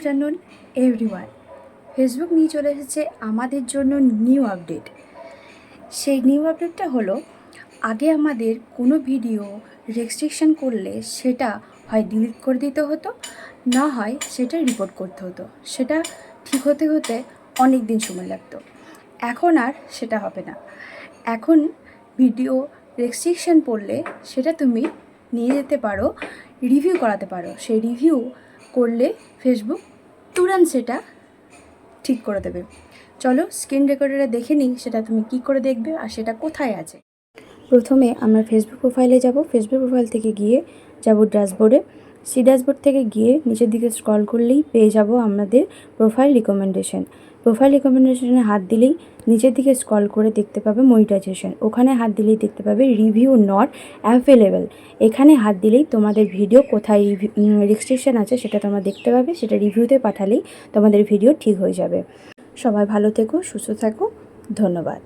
Afternoon everyone. Facebook নিয়ে চলে এসেছে আমাদের জন্য নিউ আপডেট। সেই নিউ আপডেটটা হলো, আগে আমাদের কোনো ভিডিও রেস্ট্রিকশন করলে সেটা হয় ডিলিট করে দিতে হতো, না হয় সেটা রিপোর্ট করতে হতো। সেটা ঠিক হতে হতে অনেক দিন সময় লাগতো। এখন আর সেটা হবে না। এখন ভিডিও রেস্ট্রিকশন পড়লে সেটা তুমি নিয়ে যেতে পারো, রিভিউ করাতে পারো। সেই রিভিউ করলে ফেসবুক তুরন্ত সেটা ঠিক করে দেবে। চলো স্ক্রিন রেকর্ডারে দেখে নিই সেটা তুমি কি করে দেখবে আর সেটা কোথায় আছে। প্রথমে আমরা ফেসবুক প্রোফাইলে যাব। ফেসবুক প্রোফাইল থেকে গিয়ে যাব ড্যাশবোর্ডে। সেই ড্যাশবোর্ড থেকে গিয়ে নিচের দিকে স্ক্রল করলেই পেয়ে যাব আমাদের প্রোফাইল রিকমেন্ডেশন। প্রোফাইল রিকমেন্ডেশনে হাত দিলেই নিচের দিকে স্ক্রল করে দেখতে পাবে মনিটাইজেশন। ওখানে হাত দিলেই দেখতে পাবে রিভিউ নট অ্যাভেলেবেল। এখানে হাত দিলেই তোমাদের ভিডিও কোথায় রেস্ট্রিকশন আছে সেটা তোমরা দেখতে পাবে। সেটা রিভিউতে পাঠালেই তোমাদের ভিডিও ঠিক হয়ে যাবে। সবাই ভালো থেকো, সুস্থ থাকো, ধন্যবাদ।